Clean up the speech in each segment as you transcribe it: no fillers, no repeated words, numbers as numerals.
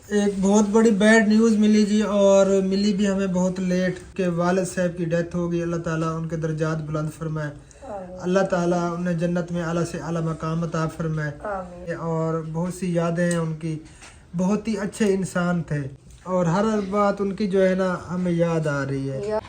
एक बहुत बड़ी बैड न्यूज़ मिली जी, और मिली भी हमें बहुत लेट के वालिद साहब की डेथ हो गई। अल्लाह ताला उनके दर्जात बुलंद फरमाए, अल्लाह ताला उन्हें जन्नत में आला से आला मकाम अता फरमाए। और बहुत सी यादें हैं उनकी, बहुत ही अच्छे इंसान थे और हर बात उनकी जो है ना हमें याद आ रही है।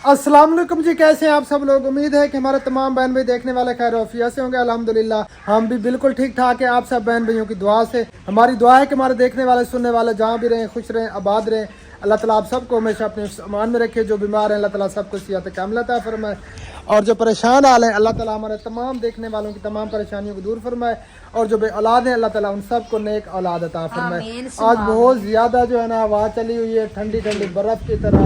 अस्सलाम वालेकुम जी, कैसे हैं आप सब लोग। उम्मीद है कि हमारे तमाम बहन भाई देखने वाले खैर वफिया से होंगे। अल्हम्दुलिल्लाह हम भी बिल्कुल ठीक ठाक है। आप सब बहन भाइयों की दुआ से हमारी दुआ है कि हमारे देखने वाले सुनने वाले जहाँ भी रहें खुश रहें आबाद रहें। अल्लाह ताला आप सबको हमेशा अपने सामान में रखे। जो बीमार हैं अल्लाह ताला सबको सेहत कामिल अता फरमाए, और जो परेशान हाल है अल्लाह ताला हमारे तमाम देखने वालों की तमाम परेशानियों को दूर फरमाए, और जो बे औलाद हैं अल्लाह ताला उन सबको नेक औलाद अता फरमाए। आज बहुत ज़्यादा जो है ना हवा चली हुई है, ठंडी ठंडी बर्फ़ की तरह।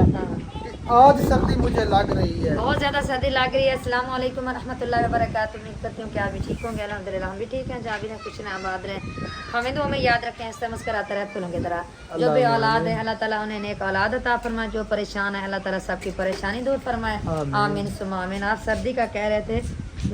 आज सर्दी मुझे लग रही है, बहुत ज्यादा सर्दी लग रही है। अस्सलाम वालेकुम रहमतुल्लाहि व बरकातहू। उम्मीद करती हूँ कि आप भी ठीक होंगे। अल्हम्दुलिल्लाह हम भी ठीक हैं। जहाँ भी रहें कुछ ना आबाद रहें, हमें तो हमें याद रखें, हंसते मुस्कुराते रहे फूलों की तरह। जो भी औलाद है अल्लाह ताला उन्हें नेक औलाद अता फरमाए। जो परेशान है अल्लाह ताला सबकी परेशानी दूर फरमाए। आमीन सुम्मा आमीन। आप सर्दी का कह रहे थे,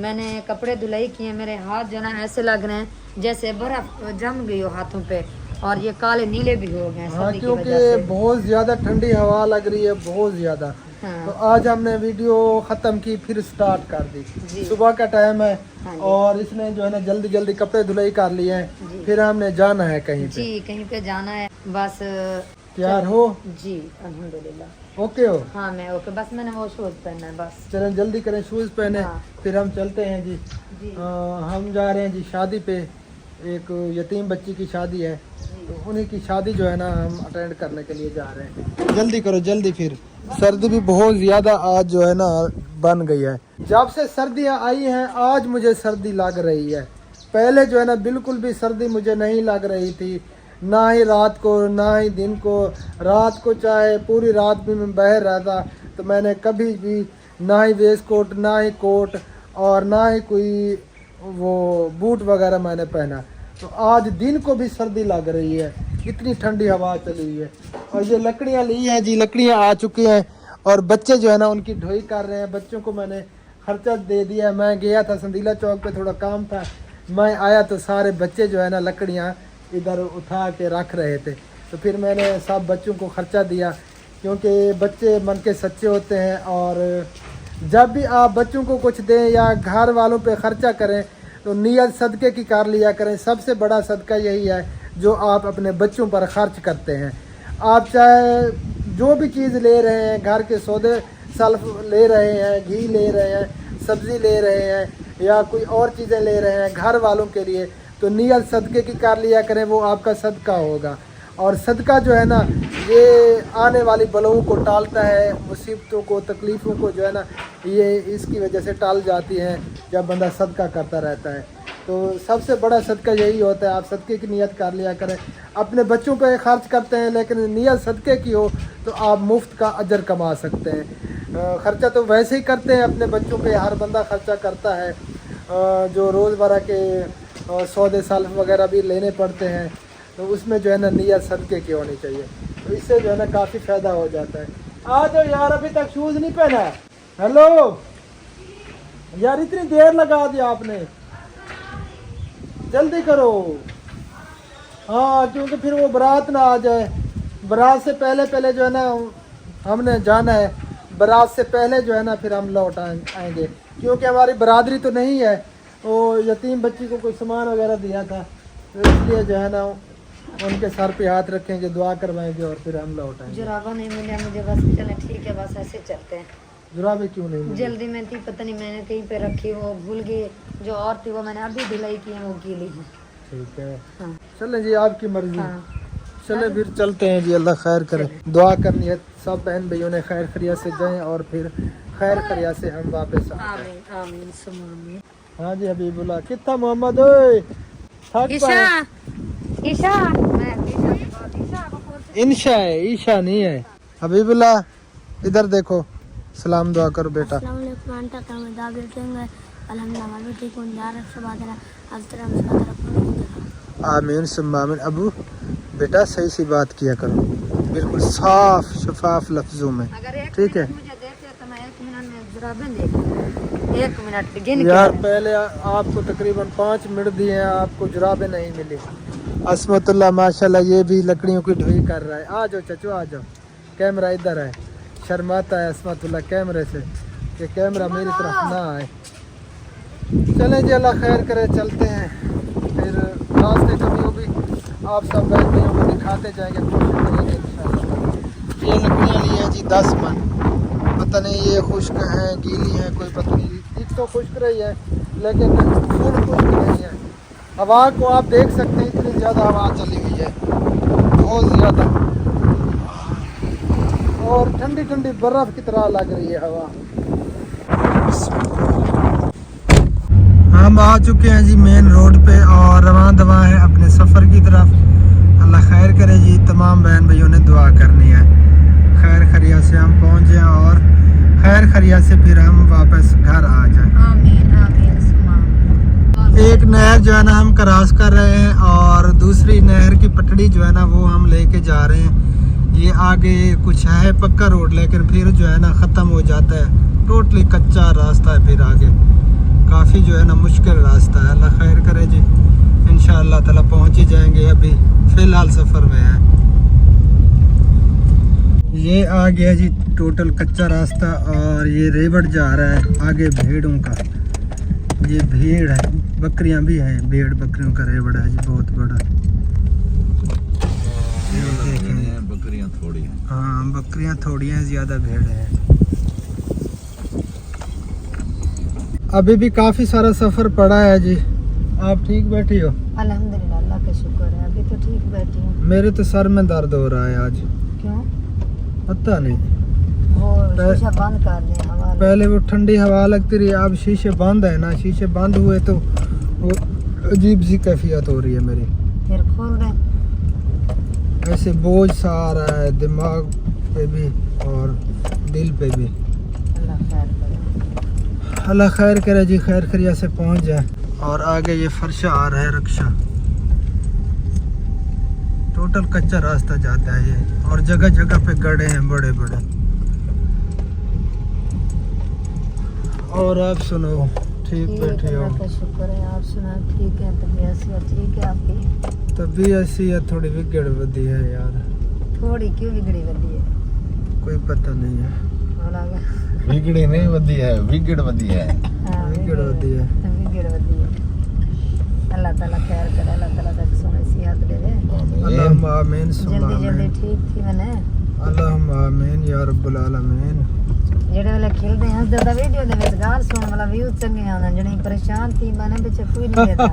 मैंने कपड़े धुलाई किए, मेरे हाथ जो ना ऐसे लग रहे हैं जैसे बर्फ जम गई हो हाथों पे, और ये काले नीले भी हो गए। हाँ, क्योंकि बहुत ज़्यादा ठंडी हवा लग रही है, बहुत ज़्यादा। हाँ। तो आज हमने वीडियो ख़त्म की, फिर स्टार्ट कर दी। सुबह का टाइम है। हाँ, और इसने जो है ना जल्दी जल्दी कपड़े धुलाई कर लिए हैं। फिर हमने जाना है कहीं पे। जी कहीं पे जाना है। बस तैयार हो? जी अल्हम्दुलिल्लाह ओके हो? हाँ मैं ओके। बस मैंने वो शूज पहनना है बस। चलें जल्दी करें, शूज़ पहने। हाँ। फिर हम चलते हैं जी। हम जा रहे हैं जी शादी पे। एक यतीम बच्ची की शादी है, तो उन्हीं की शादी जो है ना हम अटेंड करने के लिए जा रहे हैं। जल्दी करो जल्दी। फिर सर्दी भी बहुत ज़्यादा आज जो है ना बन गई है। जब से सर्दियाँ आई हैं आज मुझे सर्दी लग रही है। पहले जो है ना बिल्कुल भी सर्दी मुझे नहीं लग रही थी, ना ही रात को ना ही दिन को। रात को चाहे पूरी रात भी मैं बाहर रहता तो मैंने कभी भी ना ही वेस्ट कोट ना ही कोट और ना ही कोई वो बूट वगैरह मैंने पहना। तो आज दिन को भी सर्दी लग रही है, इतनी ठंडी हवा चली हुई है। और ये लकड़ियाँ ली हैं जी, लकड़ियाँ आ चुकी हैं और बच्चे जो है ना उनकी ढोई कर रहे हैं। बच्चों को मैंने खर्चा दे दिया। मैं गया था संदीला चौक पे, थोड़ा काम था, मैं आया तो सारे बच्चे जो है ना लकड़ियाँ इधर उठा के रख रहे थे। तो फिर मैंने सब बच्चों को खर्चा दिया, क्योंकि बच्चे मन के सच्चे होते हैं। और जब भी आप बच्चों को कुछ दें या घर वालों पे ख़र्चा करें तो नियत सदक़े की कर लिया करें। सबसे बड़ा सदका यही है जो आप अपने बच्चों पर ख़र्च करते हैं। आप चाहे जो भी चीज़ ले रहे हैं, घर के सौदे सल्फ ले रहे हैं, घी ले रहे हैं, सब्ज़ी ले रहे हैं या कोई और चीज़ें ले रहे हैं घर वालों के लिए, तो नियत सदक़े की कर लिया करें, वो आपका सदका होगा। और सदका जो है ना ये आने वाली बलाओं को टालता है, मुसीबतों को तकलीफ़ों को जो है ना ये इसकी वजह से टाल जाती हैं जब बंदा सदका करता रहता है। तो सबसे बड़ा सदका यही होता है, आप सदक़े की नियत कर लिया करें। अपने बच्चों पे खर्च करते हैं लेकिन नियत सदक़े की हो तो आप मुफ्त का अजर कमा सकते हैं। ख़र्चा तो वैसे ही करते हैं अपने बच्चों पे, हर बंदा ख़र्चा करता है। जो रोज़मर्रा के सौदे सल्फ वगैरह भी लेने पड़ते हैं, तो उसमें जो है ना नियत सदक़े की होनी चाहिए। तो इससे जो है ना काफ़ी फ़ायदा हो जाता है। आ जाओ यार, अभी तक शूज़ नहीं पहना है। हेलो यार, इतनी देर लगा दिया आपने, जल्दी करो। हाँ, क्योंकि फिर वो बारात ना आ जाए। बारात से पहले पहले जो है ना हमने जाना है। बारात से पहले जो है ना फिर हम लौट आएंगे, क्योंकि हमारी बरादरी तो नहीं है। वो यतीम बच्ची को कोई सामान वगैरह दिया था, तो इसलिए जो है ना उनके सर पे हाथ रखेंगे, दुआ करवाएंगे और फिर हम लौट आएंगे। जुराबा नहीं मिला मुझे, बस चले ठीक है, बस ऐसे चलते हैं। जुराबे क्यों नहीं मिली? जल्दी में थी, पता नहीं मैंने कहीं पे रखी, वो भूल गई। जो और थी वो मैंने अभी धुलाई की है, वो गीली है। ठीक है। हाँ। चलें जी, आपकी मर्जी। हाँ। चले फिर चलते हैं जी। अल्लाह खैर करे। दुआ करनी है सब बहन भाइयों ने खैर खरिया से जाएं और फिर खैर खरिया से हम वापस आएं। आमीन आमीन सुम्मा आमीन। हाँ जी हबीबुल्लाह। कितना मोहम्मद ओए ईशा ईशा इंशा है, ईशा नहीं है। हबीबुल्लाह इधर देखो, सलाम दुआ करो बेटा। आमीन सुम्मा आमीन। अबू बेटा सही सी बात किया करो, बिल्कुल साफ शफाफ लफ्जों में, ठीक है। जुराबें देख 1 मिनट गिन यार के पहले आपको तकरीबन 5 मिनट दिए हैं, आपको जुराबें नहीं मिली। असमतुल्लाह माशाल्लाह ये भी लकड़ियों की ढोई कर रहा है। आ जाओ चचो आ जाओ, कैमरा इधर है। शर्माता है असमतुल्लाह कैमरे से कि कैमरा मेरी तरफ ना आए। चलें जी, अल्लाह खैर करे, चलते हैं फिर रास्ते कभी भी आप सब बहन भाइयों को दिखाते जाएंगे, कोशिश करेंगे इंशाल्लाह। ये लकड़ियाँ ली हैं जी 10 मन, पता नहीं ये खुश्क हैं गीली हैं कोई पता नहीं। एक तो खुश्क रही है लेकिन फुल खुश्क नहीं है। हवा को आप देख सकते हैं, इतनी ज़्यादा हवा चली हुई है, बहुत ज़्यादा, और ठंडी ठंडी बर्फ़ की तरह लग रही है हवा। हम आ चुके हैं जी मेन रोड पे और रवां दवा है अपने सफ़र की तरफ। अल्लाह खैर करे जी, तमाम बहन भाइयों ने दुआ करनी है खैर खरिया से हम पहुँच जाएँ और खैर खरिया से फिर हम वापस घर आ जाएँ। आमीन आमीन सुमा। एक नहर जो है ना हम क्रॉस कर रहे हैं और दूसरी नहर की पटड़ी जो है ना वो हम लेके जा रहे हैं। ये आगे कुछ है पक्का रोड, लेकिन फिर जो है ना ख़त्म हो जाता है, टोटली कच्चा रास्ता है। फिर आगे काफ़ी जो है ना मुश्किल रास्ता है। अल्लाह खैर करे जी, इंशाअल्लाह ताला पहुँच ही जाएंगे। अभी फ़िलहाल सफ़र में है। ये आ गया जी टोटल कच्चा रास्ता और ये रेवड़ जा रहा है आगे भेड़ों का। ये भेड़ है, बकरियां भी हैं, भेड़ बकरियों का रेवड़ है जी बहुत बड़ा। ये देखें, बकरियां थोड़ी हैं। हाँ बकरियां थोड़ी हैं, ज़्यादा भेड़ है। अभी भी काफ़ी सारा सफ़र पड़ा है जी। आप ठीक बैठी हो? अल्हम्दुलिल्लाह, अल्लाह का शुक्र है, अभी तो ठीक बैठी हूँ। मेरे तो सर में दर्द हो रहा है आज, क्यों? पता नहीं। वो शीशा बंद कर दें, हवा पहले वो ठंडी हवा लगती रही, अब शीशे बंद है ना, शीशे बंद हुए तो वो अजीब सी कैफियत हो रही है मेरी। फिर खोल दें। ऐसे बोझ सा आ रहा है दिमाग पे भी और दिल पे भी। अल्लाह खैर करे। अल्लाह खैर करे जी, खैर खरिया से पहुंच जाए। और आगे ये फरशा आ रहा है रक्षा, टोटल कच्चा रास्ता जाता है ये, और जगह जगह पे गड्ढे हैं बड़े बड़े। और आप सुनो, ठीक बैठे हो? अल्लाह का शुक्र है, आप सुना ठीक है, तबीयत सेहत ठीक है आपकी? तभी ऐसी है, थोड़ी बिगड़ बदी है यार। थोड़ी क्यों बिगड़ी बदी है? कोई पता नहीं है। बोला गया। बिगड़ी नहीं बदी है, बिगड़ बदी है। हाँ, बिगड़ बदी है। बिगड़ बदी है। अल्लाह ताला खैर करे, अल्लाह ताला तक सोने सेहत दे दे। अल्लाहुम्मा आमीन सुम्मा जल्दी जल्दी आमीन। ठीक थी मैंने। अल्लाहुम्मा आमीन या रब्बुल आलमीन। ਜਿਹੜੇ ਵੇਲੇ ਖੇਲਦੇ ਹਾਂ ਦਾ ਵੀਡੀਓ ਦੇ ਵਿੱਚ ਗਾਲ ਸੁਣਨ ਵਾਲਾ ਵਿਊ ਚੰਗੇ ਆਉਂਦੇ, ਜਿਹੜੀ ਪਰੇਸ਼ਾਨ थी मैंने पीछे कोई नहीं देता।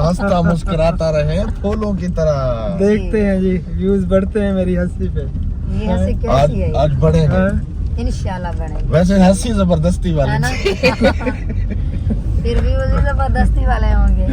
हंसता मुस्कुराता रहे फूलों की तरह। देखते हैं जी, व्यूज बढ़ते हैं मेरी हंसी पे। ये हंसी आज कैसी है? आज बढ़ेगा। हाँ? इंशाल्लाह बढ़ेगी, वैसे हंसी जबरदस्ती है वाली ना? फिर व्यूज भी जबरदस्ती वाले होंगे।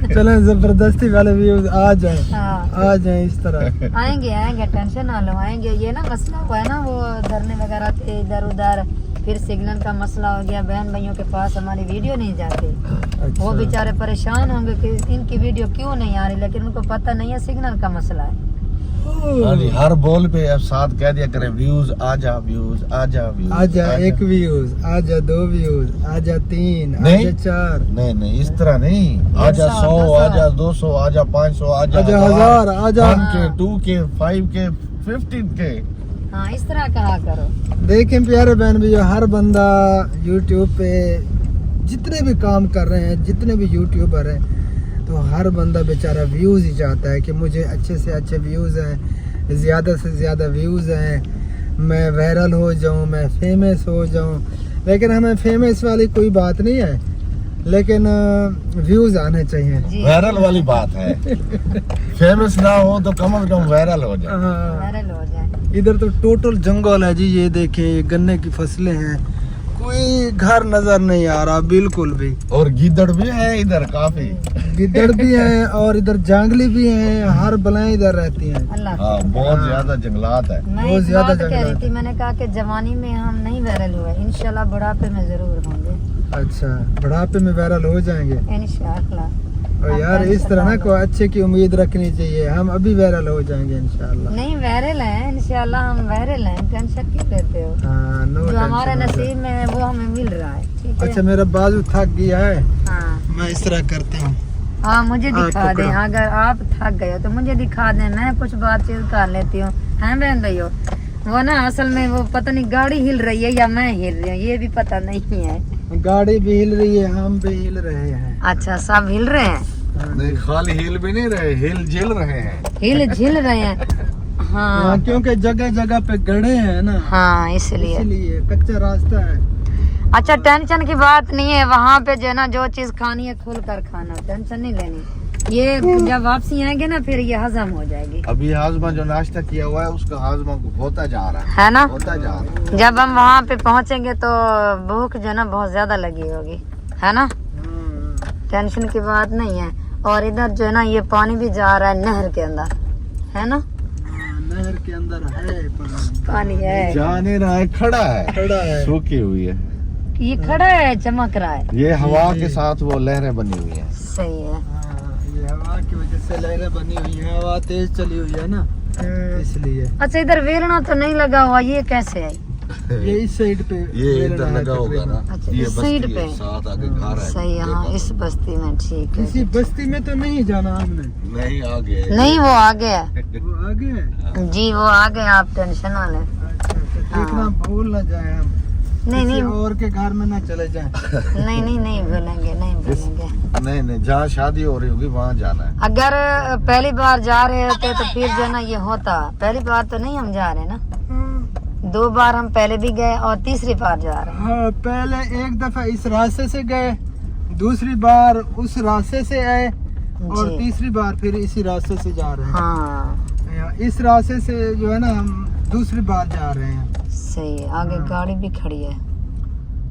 चलें जबरदस्ती वाले व्यूज आ जाएं, हाँ आ जाएं इस तरह। आएंगे आएंगे, टेंशन ना लो, आएंगे। ये ना मसला हुआ है ना, वो धरने वगैरह थे इधर उधर, फिर सिग्नल का मसला हो गया, बहन भाइयों के पास हमारी वीडियो नहीं जाती। वो अच्छा। बेचारे परेशान होंगे कि इनकी वीडियो क्यों नहीं आ रही, लेकिन उनको पता नहीं है सिग्नल का मसला है। हाँ जी, हर बोल पे अब साथ कह दिया करें व्यूज आजा, व्यूज आजा, व्यूज आजा एक व्यूज, आजा 2 व्यूज, आजा 3, नहीं। आजा 4, नहीं नहीं इस तरह नहीं, आजा 100, 200, आजा 200, आजा 500, आजा आजा 1000, आजा 1K, 2K, 5K, 15K। हाँ इस तरह कहा करो। देखें प्यारे बहन भैया, हर बंदा यूट्यूब पे जितने भी काम कर रहे हैं, जितने भी यूट्यूबर हैं, तो हर बंदा बेचारा व्यूज़ ही चाहता है कि मुझे अच्छे से अच्छे व्यूज़ हैं, ज़्यादा से ज़्यादा व्यूज़ हैं, मैं वायरल हो जाऊं, मैं फेमस हो जाऊं। लेकिन हमें फेमस वाली कोई बात नहीं है, लेकिन व्यूज़ आने चाहिए। जी वायरल वाली बात है। फेमस ना हो तो कम से कम वायरल हो जाए। हाँ, वायरल हो जाए। इधर तो टोटल जंगल है जी। ये देखिए गन्ने की फसलें हैं, कोई घर नजर नहीं आ रहा बिल्कुल भी। और गीदड़ भी है इधर काफी। गिद्दड़ भी हैं और इधर जांगली भी हैं, हर बलाएं इधर रहती हैं। अल्लाह हाँ बहुत ज्यादा जंगलात है। मैं बहुत इस ज्यादा बात कह रही जंगलात थी, मैंने कहा कि जवानी में हम नहीं वायरल हुए, इंशाल्लाह बुढ़ापे में जरूर होंगे। अच्छा, बुढ़ापे में वायरल हो जाएंगे। इंशाल्लाह। और यार इस तरह ना कोई अच्छे की उम्मीद रखनी चाहिए, हम अभी वायरल हो जाएंगे इंशाल्लाह। नहीं वायरल हैं, इंशाल्लाह हम वायरल हैं, टेंशन क्यों लेते हो? हाँ नो जो हमारे हमारे नसीब में है वो हमें मिल रहा है, ठीक है। अच्छा मेरा बाजू थक गया है, हाँ मैं इस तरह करता हूँ। हाँ मुझे दिखा पकड़ो। दें, अगर आप थक गए हो तो मुझे दिखा दें, मैं कुछ बातचीत कर लेती हूँ। हैं बहन भाइयों, वो ना असल में वो पता नहीं गाड़ी हिल रही है या मैं हिल रही हूँ, ये भी पता नहीं है। गाड़ी भी हिल रही है, हम भी हिल रहे हैं। अच्छा सब हिल रहे हैं, नहीं खाली हिल भी नहीं रहे, हिल झिल रहे हैं। हिल झिल रहे हैं। हाँ हाँ, क्योंकि जगह जगह पे गड्ढे हैं ना, हाँ इसलिए। इसलिए कच्चा रास्ता है। अच्छा टेंशन की बात नहीं है, वहाँ पे जो है ना जो चीज खानी है खुल कर खाना, टेंशन नहीं लेनी। ये जब वापसी आएंगे ना फिर ये हजम हो जाएगी, अभी हाजमा जो नाश्ता किया हुआ है उसका हाजमा होता जा रहा है ना। होता जा रहा है। जब हम वहाँ पे पहुँचेंगे तो भूख जो है ना बहुत ज्यादा लगी होगी, है ना। टेंशन की बात नहीं है। और इधर जो है ना ये पानी भी जा रहा है नहर के अंदर, है ना। नहर के अंदर है पानी है, जा नहीं रहा है, खड़ा है, खड़ा है। सूखी हुई है। ये खड़ा है चमक रहा है, ये हवा के साथ वो लहरें बनी हुई है। सही है। हाँ, ये हवा की वजह से लहरें बनी हुई है, हवा तेज चली हुई है ना, इसलिए। अच्छा इधर वेलना तो नहीं लगा हुआ, ये कैसे है। ये इस साइड पे ये वेलना इधर है लगा होगा ना, अच्छा, ये इस बस्ती साइड है, पे। साथ आगे घर है। सही है, हाँ इस बस्ती में, ठीक है। इसी बस्ती में तो नहीं जाना हमने, नहीं आगे नहीं वो आगे है वो आगे है। जी, वो आगे, आप टेंशन ना लें। अच्छा, तो देखना भूल ना जाए हम, नहीं किसी नहीं और के घर में ना चले जाएं। नहीं नहीं नहीं भूलेंगे, नहीं भूलेंगे। नहीं नहीं, जहाँ शादी हो रही होगी वहाँ जाना है। अगर पहली बार जा रहे होते तो फिर जो है ना ये होता, पहली बार तो नहीं हम जा रहे ना, 2 बार हम पहले भी गए और तीसरी बार जा रहे हैं। हाँ, पहले एक दफा इस रास्ते से गए, दूसरी बार उस रास्ते से आए, और जी। तीसरी बार फिर इसी रास्ते से जा रहे हैं। हाँ इस रास्ते से जो है ना हम दूसरी बार जा रहे हैं। सही है, आगे हाँ। गाड़ी भी खड़ी है,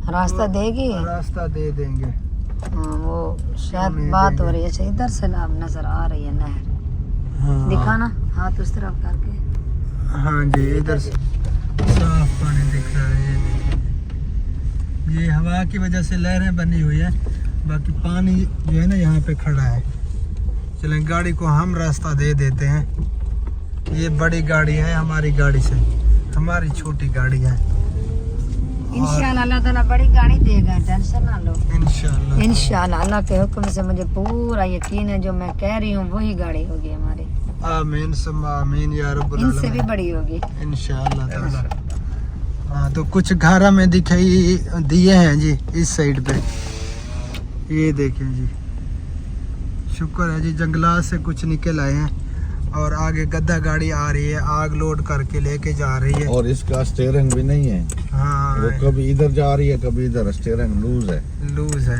रास्ता देगी। रास्ता दे देंगे। हाँ, वो शायद नहीं बात देंगे। हो रही है, अच्छा इधर से ना अब नजर आ रही है नहर, हाँ, दिखाना हाथ उस तरफ करके। हाँ जी, इधर से साफ पानी दिख रहा है। ये हवा की वजह से लहरें बनी हुई है, बाकी पानी जो है ना यहाँ पे खड़ा है। चलें गाड़ी को हम रास्ता दे देते हैं। ये बड़ी गाड़ी है हमारी गाड़ी से, हमारी छोटी गाड़ी है। इंशाल्लाह अल्लाह ताला बड़ी गाड़ी देगा, टेंशन ना लो। इंशाल्लाह इंशाल्लाह अल्लाह के हुक्म से मुझे पूरा यकीन है, जो मैं कह रही हूँ वही गाड़ी होगी हमारी, आमीन सुम्मा आमीन या रब्बुल इनसे भी आलमीन। बड़ी होगी। इंशाल्लाह ताला। हाँ, तो कुछ घर में दिखाई दिए हैं जी इस साइड पे, ये देखें जी, शुक्र है जी, जंगलात से कुछ निकल आए हैं। और आगे गद्दा गाड़ी आ रही है, आग लोड करके लेके जा रही है। और इसका स्टीयरिंग भी नहीं है, हाँ, वो कभी इधर जा रही है कभी इधर, स्टीयरिंग लूज है। लूज है।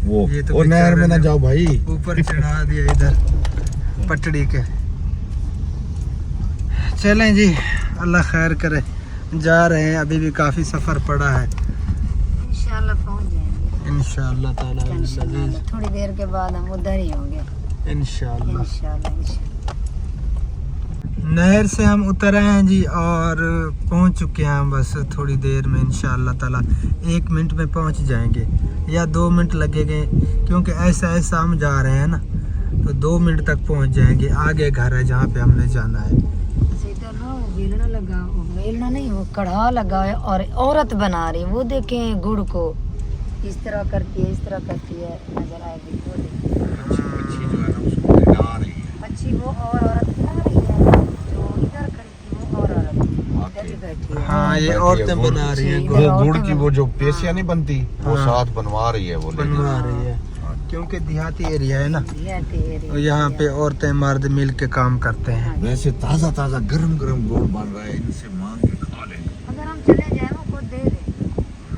वो ये तो वो नहर में ना बेचारे जाओ भाई। ऊपर चढ़ा दिया इधर पटड़ी के। चलें जी, अल्लाह खैर करे, जा रहे हैं, अभी भी काफ़ी सफ़र पड़ा है। इंशाल्लाह पहुँच जाएंगे, इंशाअल्लाह ताला टेंशन ना लो, थोड़ी देर के बाद हम उधर ही होंगे इंशाअल्लाह। इंशाल्लाह। नहर से हम उतर आए हैं जी और पहुंच चुके हैं हम, बस थोड़ी देर में इंशाअल्लाह ताला 1 मिनट में पहुंच जाएंगे या 2 मिनट लगेंगे, क्योंकि ऐसा ऐसा हम जा रहे हैं ना, तो 2 मिनट तक पहुंच जाएंगे। आगे घर है जहाँ पे हमने जाना है। इधर ना वो बेलना लगा, वो बेलना नहीं, वो कढ़ा लगा है और औरत बना रही है, वो देखें गुड़ को इस तरह करती है, इस तरह करती है, नजर आएगी वो देखिए। अच्छी वो और औरत बना रही है, जो इधर खड़ी थी वो और औरत इधर भी बैठी है। हाँ, ये औरतें बना रही हैं, गुड़। वो गुड़ की वो जो पेशियां नहीं बनती, वो हाँ। साथ बनवा रही है वो लेडी। बनवा रही है, क्योंकि देहाती एरिया है ना, ये तेरी- और यहाँ पे औरतें मर्द मिल के काम करते हैं। वैसे ताजा ताजा गरम गरम गुड़ बन रहा है, इनसे मांग के खा ले। अगर हम चले जाए वो खुद दे दे।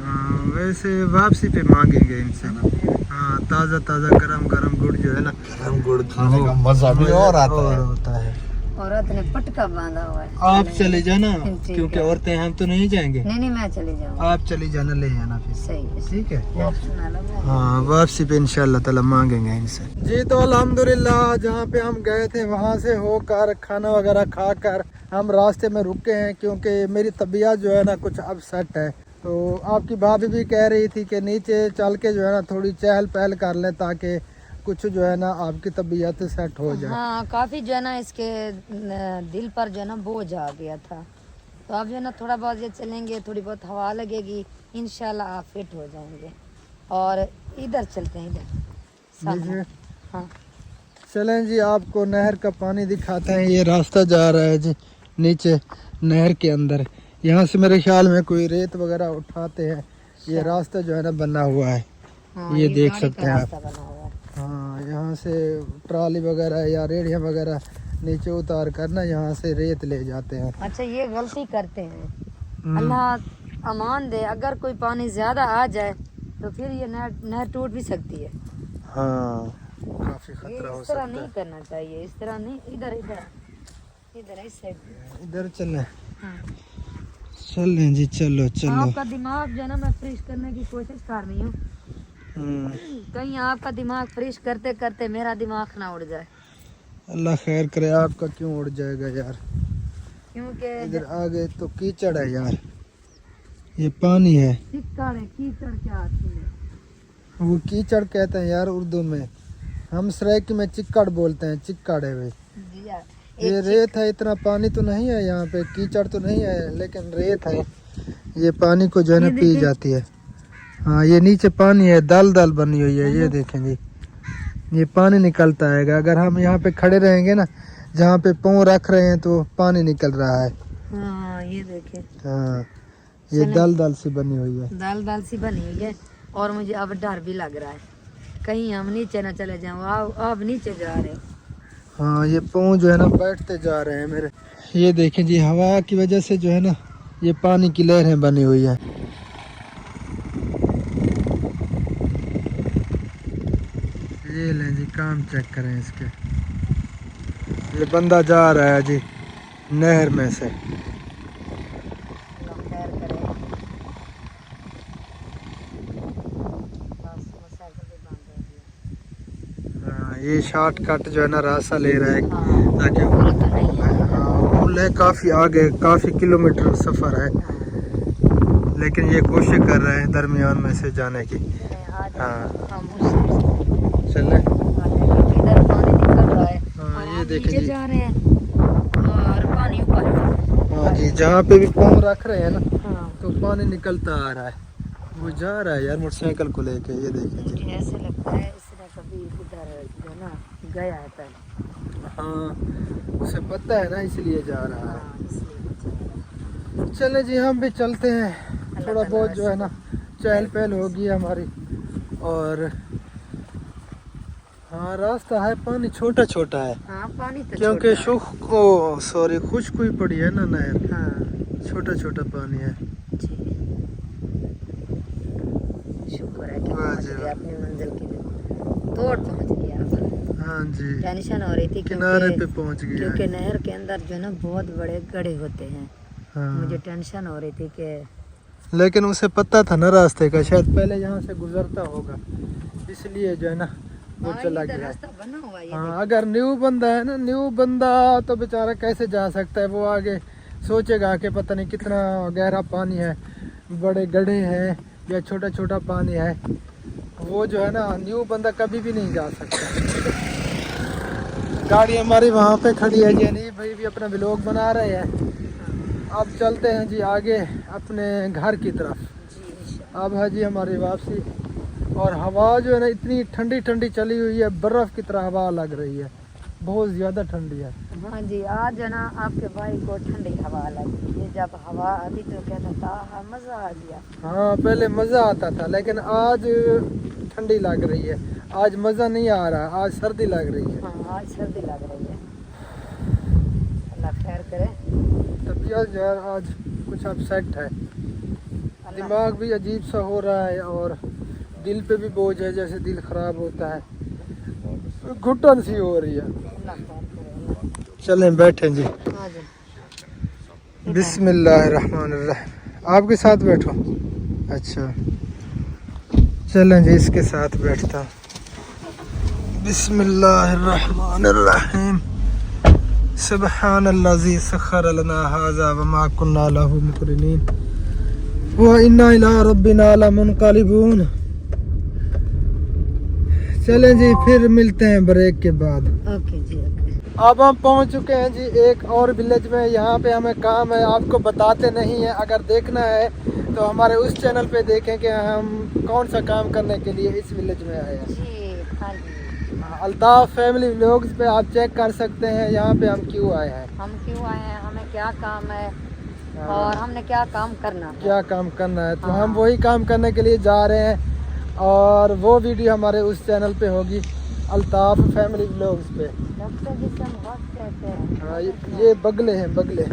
हाँ, वैसे वापसी पे मांगेंगे इनसे। हाँ, ताज़ा ताज़ा गरम गरम गुड़ जो है ना, गरम गुड़ खाने का मजा भी और आता है। होता है। औरत ने पटका बांधा हुआ है। आप चले जाना, ठीक क्योंकि है। औरतें हम तो नहीं जाएंगे, नहीं नहीं मैं चली जाऊँ, आप चली जाना, ले जाना फिर। सही है। ठीक है। टेंशन ना लो, मैं- हाँ, वापसी पे इंशाल्लाह ताला मांगेंगे इनसे जी। तो अल्हम्दुलिल्लाह जहाँ पे हम गए थे वहाँ से होकर खाना वगैरह खाकर हम रास्ते में रुके हैं, क्योंकि मेरी तबीयत जो है ना कुछ अपसेट है। तो आपकी भाभी भी कह रही थी कि नीचे चल के जो है ना थोड़ी चहल पहल कर लें, ताकि कुछ जो है ना आपकी तबीयत सेट हो जाए। हाँ काफी जो है ना इसके दिल पर जो है ना बोझ आ गया था, तो आप जो है ना थोड़ा बहुत ये चलेंगे, थोड़ी बहुत हवा लगेगी, इंशाल्लाह आप फिट हो जाएंगे। और इधर चलते हैं, इधर सामने। हाँ चलें जी, आपको नहर का पानी दिखाते हैं। ये रास्ता जा रहा है जी नीचे नहर के अंदर। यहाँ से मेरे ख्याल में कोई रेत वगैरह उठाते हैं। ये रास्ता जो है ना बना हुआ है, हाँ, ये देख गाड़ी सकते का हैं रास्ता आप। बना हुआ है। हाँ, यहाँ से ट्राली वगैरह या रेड़ियाँ वगैरह नीचे उतार कर ना यहाँ से रेत ले जाते हैं। अच्छा, ये गलती करते हैं, अल्लाह अमान दे, अगर कोई पानी ज्यादा आ जाए तो फिर ये नहर टूट भी सकती है। हाँ, काफी ये खतरा हो इस तरह सकता नहीं है। करना चाहिए, इस तरह नहीं, इधर इधर इधर इस साइड। इधर चलें। हाँ। चलें जी, चलो चलो। आपका दिमाग जो है ना मैं फ्रेश करने की कोशिश कर रही हूँ, कहीं आपका दिमाग फ्रेश करते करते मेरा दिमाग ना उड़ जाए। अल्लाह खैर करे, आपका क्यों उड़ जाएगा यार। क्योंकि इधर आगे तो कीचड़ है यार, ये पानी है। चिक्कड़ है, कीचड़ क्या आती है? वो कीचड़ कहते हैं यार उर्दू में, हम सराइकी में चिक्कड़ बोलते हैं, चिक्कड़ है भाई। जी यार, ये रेत है, इतना पानी तो नहीं है यहाँ पे, कीचड़ तो नहीं है लेकिन रेत है। ये पानी को जो है ना पी जाती है। हाँ, ये नीचे पानी है, दल दल बनी हुई है, ये देखें जी, ये पानी निकलता है। अगर हम यहाँ पे खड़े रहेंगे ना, जहाँ पे पाँव रख रहे हैं तो पानी निकल रहा है। हाँ ये देखें, हाँ, ये दल दल सी बनी हुई है। दाल दाल सी बनी हुई है। और मुझे अब डर भी लग रहा है कहीं हम नीचे ना चले जाऊँ। आप नीचे जा रहे हो। हाँ, ये पाँव जो है ना बैठते जा रहे हैं मेरे। ये देखें जी, हवा की वजह से जो है ना ये पानी की लहरें बनी हुई है। ये लें जी, काम चेक करें इसके। ये बंदा जा रहा है जी नहर में से। हाँ, ये शॉर्टकट जो है ना रास्ता ले रहा है ताकि पुल है काफ़ी आगे, काफ़ी किलोमीटर सफ़र है, लेकिन ये कोशिश कर रहे हैं दरमियान में से जाने की। हाँ, चलें। इधर पानी निकल रहा है। हाँ, और ये आप देखें नीचे जी। जा रहे हैं और पानी ऊपर है। हाँ जी, जहाँ पे भी पाँव रख रहे हैं ना हाँ, तो पानी निकलता आ रहा है। वो जा रहा है यार मोटरसाइकिल को लेके, ये देखें जी। मुझे ऐसे लगता है इसने कभी इधर जो है ना गया है पहले। हाँ, उसे पता है ना, इसलिए जा रहा है। हाँ, इसलिए चले जी, हम भी चलते हैं। थोड़ा बहुत जो है ना चहल पहल होगी हमारी। और हाँ, रास्ता है, पानी छोटा छोटा है हाँ, पानी तो क्योंकि छोटा है। खुश्क हुई पड़ी है ना नहर। हाँ छोटा छोटा पानी है। जी, शुक्र है कि वाह पहुंच जी गए वाह। अपनी मंजिल की तोड़ पहुंच गया। हाँ जी, टेंशन हो रही थी किनारे पे क्योंकि पहुंच गया क्योंकि है। नहर के अंदर जो है ना बहुत बड़े गड्ढे होते हैं। हाँ, मुझे टेंशन हो रही थी कि लेकिन उसे पता था ना रास्ते का, शायद पहले यहाँ से गुजरता होगा, इसलिए जो है ना वो हाँ, चला इधर गया। रास्ता बना हुआ है ये हाँ, अगर न्यू बंदा है ना, न्यू बंदा तो बेचारा कैसे जा सकता है। वो आगे सोचेगा कि पता नहीं कितना गहरा पानी है, बड़े गड्ढे हैं या छोटा छोटा पानी है। वो जो है ना न्यू बंदा कभी भी नहीं जा सकता। गाड़ी हमारी वहाँ पे खड़ी है जी, नहीं भाई भी अपना व्लॉग बना रहे हैं। अब चलते हैं जी आगे अपने घर की तरफ। जी। अब है जी हमारी वापसी। और हवा जो है ना इतनी ठंडी ठंडी चली हुई है, बर्फ़ की तरह हवा लग रही है, बहुत ज़्यादा ठंडी है। हाँ जी, आज है ना आपके भाई को ठंडी हवा लगी। ये जब हवा आती तो कहता था मज़ा आ गया। हाँ, पहले मज़ा आता था लेकिन आज ठंडी लग रही है। आज मज़ा नहीं आ रहा, आज सर्दी लग रही है। हाँ, आज सर्दी लग रही है। अल्लाह खैर करे। तबीयत जो है आज कुछ अपसेट है, दिमाग भी अजीब सा हो रहा है और दिल पे भी बोझ है, जैसे दिल ख़राब होता है, घुटन सी हो रही है। अल्लाह खैर करे। चलें बैठें जी। हाँ जी, बिस्मिल्लाहिर्रहमानिर्रहीम। आपके साथ बैठो। अच्छा, चलें जी, इसके साथ बैठता हूँ। बिस्मिल्लाहिर्रहमानिर्रहीम। सुब्हानल्लज़ी सख़्ख़र लना हाज़ा वमा कुन्ना लहू मुक़रिनीन व इन्ना इला रब्बिना लमुनक़लिबून। चलें जी, फिर मिलते हैं ब्रेक के बाद। ओके जी, ओके। अब हम पहुंच चुके हैं जी एक और विलेज में। यहाँ पे हमें काम है, आपको बताते नहीं है। अगर देखना है तो हमारे उस चैनल पे देखें कि हम कौन सा काम करने के लिए इस विलेज में आए हैं। जी हाँ जी, अल्ताफ फैमिली व्लॉग्स पे आप चेक कर सकते हैं यहाँ पे हम क्यों आए हैं, हम क्यों आए हैं, हमें क्या काम है और हमने क्या काम करना है। क्या काम करना है। तो हाँ। हम वही काम करने के लिए जा रहे हैं और वो वीडियो हमारे उस चैनल पे होगी, अल्ताफ फैमिली व्लॉग्स पे। डॉक्टर जिसे हम वक्त कहते हैं। हाँ, ये बगले हैं, बगले।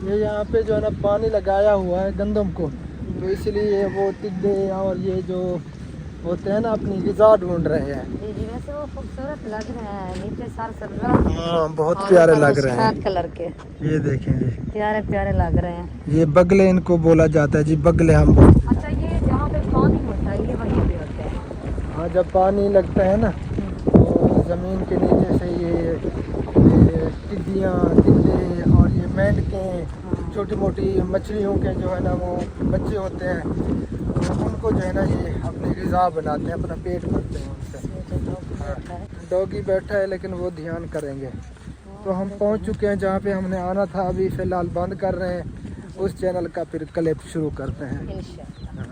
ये यहाँ पे जो है ना पानी लगाया हुआ है गंदम को, तो इसलिए वो टिड्डे और ये जो होते हैं ना अपनी ग़िज़ा ढूंढ रहे हैं। जी जी, वैसे वो खूबसूरत लग रहे हैं, नीचे सार सब्ज़ हाँ, बहुत प्यारे लग रहे हैं। सफ़ेद कलर के ये देखें जी, प्यारे प्यारे लग रहे हैं। ये बगले इनको बोला जाता है जी, बगले हम। अच्छा, ये जहाँ पे पानी होता है ये वहीं पे होते हैं। हाँ, जब पानी लगता है ना तो ज़मीन के नीचे से ये टिड्डियाँ, टिड्डे और ये मेंढकें, छोटी मोटी मछलियों के जो है ना वो बच्चे होते हैं, तो उनको जो है ना ये अपनी ग़िज़ा बनाते हैं, अपना पेट भरते हैं उनसे। डॉगी बैठा है लेकिन वो ध्यान करेंगे। तो हम पहुंच चुके हैं जहाँ पे हमने आना था। अभी फ़िलहाल बंद कर रहे हैं, उस चैनल का फिर क्लिप शुरू करते हैं। इंशाअल्लाह।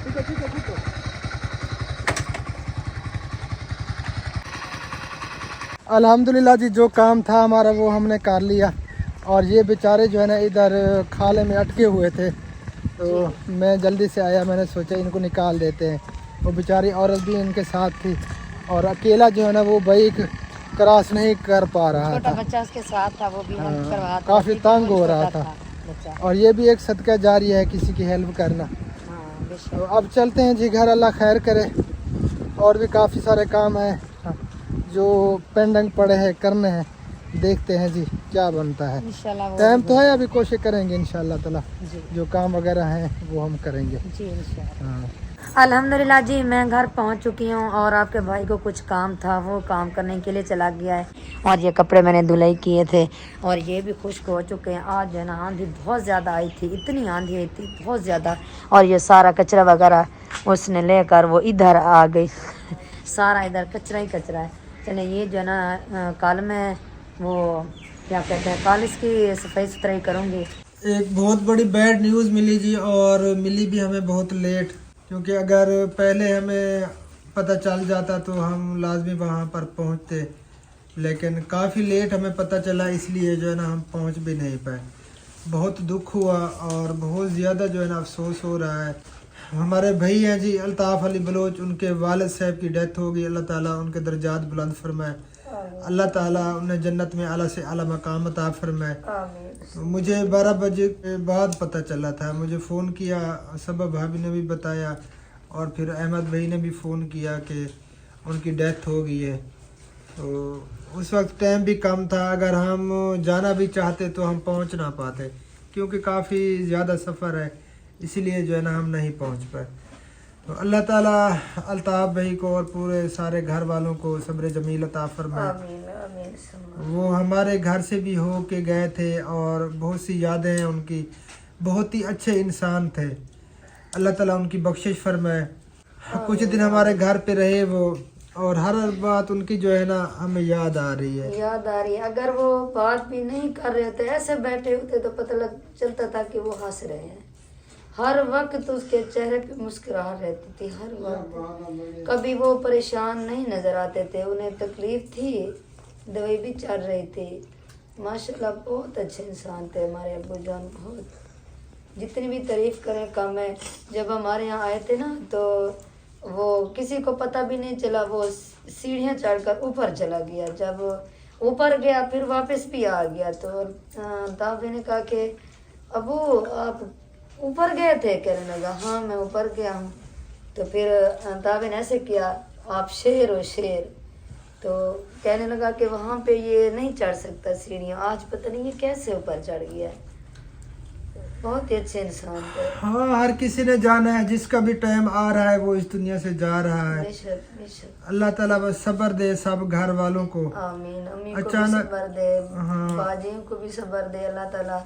ठीक है। अल्हम्दुलिल्लाह जी, जो काम था हमारा वो हमने कर लिया। और ये बेचारे जो है ना इधर खाले में अटके हुए थे, तो मैं जल्दी से आया, मैंने सोचा इनको निकाल देते हैं। वो बेचारी औरत भी इनके साथ थी और अकेला जो है ना वो बाइक क्रॉस नहीं कर पा रहा छोटा था। बच्चा उसके साथ था, वो भी हाँ, हेल्प करवाता था। काफ़ी तंग हो रहा था। बच्चा। और ये भी एक सदका जारी है, किसी की हेल्प करना। हाँ, बेशक। तो अब चलते हैं जी घर, अल्लाह खैर करे। और भी काफ़ी सारे काम हैं जो पेंडिंग पड़े हैं, करने हैं। देखते हैं जी क्या बनता है। इंशाल्लाह वो टाइम तो है, अभी कोशिश करेंगे इंशाल्लाह ताला, जी जो काम वगैरह हैं वो हम करेंगे। जी इंशाल्लाह। हाँ, अल्हम्दुलिल्लाह जी, मैं घर पहुंच चुकी हूं और आपके भाई को कुछ काम था, वो काम करने के लिए चला गया है। और ये कपड़े मैंने धुलाई किए थे और ये भी खुश्क हो चुके हैं। आज जो है ना आंधी बहुत ज़्यादा आई थी, इतनी आंधी आई थी बहुत ज़्यादा। और ये सारा कचरा वगैरह उसने लेकर वो इधर आ गई सारा इधर कचरा ही कचरा है। चले, ये जो है ना कल मैं वो क्या कहते हैं, कल इसकी सफाई सुथराई करूँगी। एक बहुत बड़ी बैड न्यूज़ मिली जी, और मिली भी हमें बहुत लेट, क्योंकि अगर पहले हमें पता चल जाता तो हम लाजमी वहाँ पर पहुँचते, लेकिन काफ़ी लेट हमें पता चला, इसलिए जो है ना हम पहुँच भी नहीं पाए। बहुत दुख हुआ और बहुत ज़्यादा जो है ना अफसोस हो रहा है। हमारे भाई हैं जी अल्ताफ़ अली बलोच, उनके वालिद साहब की डेथ हो गई। अल्लाह ताला उनके दर्जात बुलंद फरमाए, अल्लाह ताला उन्हें जन्नत में आला से आला मकाम अता फरमाए। मुझे 12 बजे के बाद पता चला था, मुझे फ़ोन किया, सबब भाभी ने भी बताया और फिर अहमद भाई ने भी फ़ोन किया कि उनकी डेथ हो गई है। तो उस वक्त टाइम भी कम था, अगर हम जाना भी चाहते तो हम पहुंच ना पाते, क्योंकि काफ़ी ज़्यादा सफ़र है, इसीलिए जो है ना हम नहीं पहुंच पाए। तो अल्लाह ताला अल्ताफ़ भाई को और पूरे सारे घर वालों को सब्र जमील अता फरमाए। वो हमारे घर से भी हो के गए थे और बहुत सी यादें हैं उनकी, बहुत ही अच्छे इंसान थे। अल्लाह ताला उनकी बख्शिश फरमाए। कुछ दिन हमारे घर पे रहे वो, और हर बात उनकी जो है ना हमें याद आ रही है। याद आ रही है। अगर वो बात भी नहीं कर रहे थे, ऐसे बैठे होते तो पता लग चलता था कि वो हंस रहे हैं। हर वक्त उसके चेहरे पे मुस्कुराहट रहती थी, हर वक्त। कभी वो परेशान नहीं नजर आते थे। उन्हें तकलीफ थी, दवाई भी चल रही थी। माशाल्लाह बहुत अच्छे इंसान थे हमारे अब्बू जान, बहुत। जितनी भी तारीफ करें कम है। जब हमारे यहाँ आए थे ना तो वो किसी को पता भी नहीं चला, वो सीढ़ियाँ चढ़कर ऊपर चला गया। जब ऊपर गया फिर वापस भी आ गया। तो दावे ने कहा कि अबू आप ऊपर गए थे? कहने लगा हाँ मैं ऊपर गया हूँ। तो फिर दावे ने ऐसे किया, आप शेर हो शेर। तो कहने लगा कि वहाँ पे ये नहीं चढ़ सकता सीढ़ियाँ, आज पता नहीं ये कैसे ऊपर चढ़ गया। बहुत ही अच्छे इंसान थे। हाँ, हर किसी ने जाना है, जिसका भी टाइम आ रहा है वो इस दुनिया से जा रहा है। बेशक बेशक। अल्लाह ताला बस सब्र दे सब घर वालों को। आमीन। अम्मी को भी अचानक- सब्र दे, हाँ। बाजियों को भी सब्र दे अल्लाह ताला।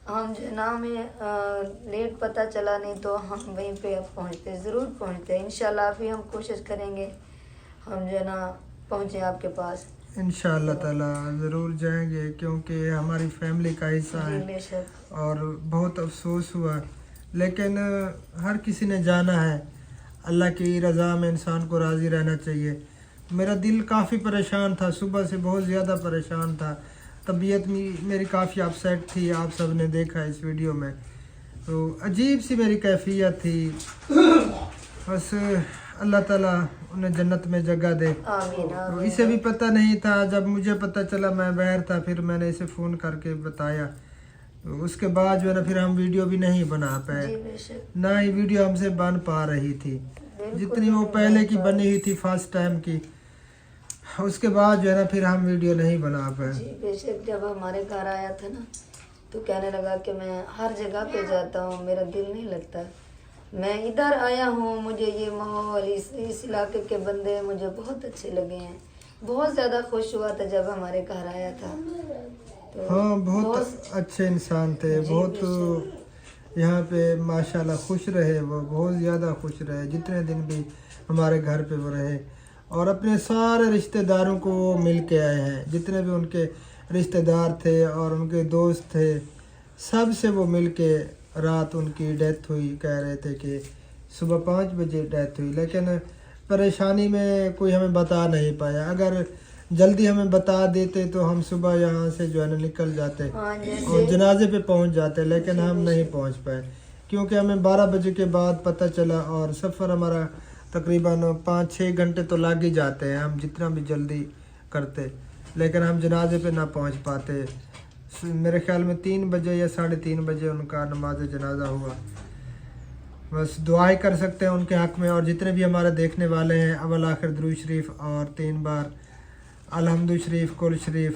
हम ना हमें लेट पता चला, नहीं तो हम वहीं पे अब पहुँचते, ज़रूर पहुँचते इंशाल्लाह। भी हम कोशिश करेंगे ہم جو ہے نا پہنچے آپ کے پاس. انشاءاللہ تعالی ضرور جائیں گے کیونکہ ہماری فیملی کا حصہ جی ہے بے شک. اور بہت افسوس ہوا، لیکن ہر کسی نے جانا ہے. اللہ کی رضا میں انسان کو راضی رہنا چاہیے. میرا دل کافی پریشان تھا، صبح سے بہت زیادہ پریشان تھا، طبیعت میری کافی اپسیٹ تھی. آپ سب نے دیکھا اس ویڈیو میں، تو عجیب سی میری کیفیت تھی. بس اللہ تعالیٰ انہیں جنت میں جگہ دے. آمین تو آمین. اسے بھی پتہ نہیں تھا، جب مجھے پتہ چلا میں باہر تھا، پھر میں نے اسے فون کر کے بتایا. تو اس کے بعد جو ہے نا پھر ہم ویڈیو بھی نہیں بنا جی پائے، بے شک. نہ ہی ویڈیو ہم سے بن پا رہی تھی بالکل جتنی وہ نہیں پہلے بن کی پا بنی ہوئی تھی فرسٹ ٹائم کی. اس کے بعد جو ہے نا پھر ہم ویڈیو نہیں بنا پائے. جی بے شک. جب ہمارے گھر آیا تھا نا تو کہنے لگا کہ میں ہر جگہ پہ جاتا ہوں، میرا دل نہیں لگتا. میں ادھر آیا ہوں، مجھے یہ ماحول اس علاقے کے بندے مجھے بہت اچھے لگے ہیں. بہت زیادہ خوش ہوا تھا جب ہمارے گھر آیا تھا. تو ہاں بہت اچھے انسان تھے، جی بہت بے شک. یہاں پہ ماشاءاللہ خوش رہے. وہ بہت زیادہ خوش رہے جتنے دن بھی ہمارے گھر پہ وہ رہے، اور اپنے سارے رشتہ داروں کو وہ مل کے آئے ہیں. جتنے بھی ان کے رشتہ دار تھے اور ان کے دوست تھے، سب سے وہ مل کے. رات ان کی ڈیتھ ہوئی، کہہ رہے تھے کہ صبح 5 بجے ڈیتھ ہوئی، لیکن پریشانی میں کوئی ہمیں بتا نہیں پایا. اگر جلدی ہمیں بتا دیتے تو ہم صبح یہاں سے جو ہے نا نکل جاتے ہاں اور جیسے جنازے پہ پہنچ جاتے، لیکن ہم نہیں پہنچ پائے کیونکہ ہمیں 12 بجے کے بعد پتہ چلا، اور سفر ہمارا تقریباً 5-6 گھنٹے تو لگ ہی جاتے ہیں ہم جتنا بھی جلدی کرتے، لیکن ہم جنازے پہ نہ پہنچ پاتے. میرے خیال میں 3 بجے یا 3:30 بجے ان کا نماز جنازہ ہوا. بس دعائیں کر سکتے ہیں ان کے حق میں، اور جتنے بھی ہمارے دیکھنے والے ہیں اول آخر درود شریف اور 3 بار الحمد شریف کل شریف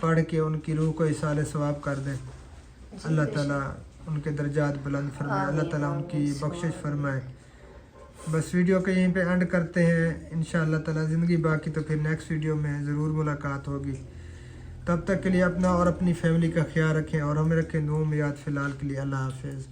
پڑھ کے ان کی روح کو ایصال ثواب کر دیں. اللہ تعالیٰ ان کے درجات بلند فرمائے، اللہ تعالیٰ ان کی بخشش فرمائے. بس ویڈیو کو یہیں پہ اینڈ کرتے ہیں. انشاءاللہ تعالیٰ زندگی باقی تو پھر نیکسٹ ویڈیو میں ضرور ملاقات ہوگی. تب تک کے لیے اپنا اور اپنی فیملی کا خیال رکھیں اور ہمیں رکھیں دعاؤں میں یاد. فی الحال کے لیے اللہ حافظ.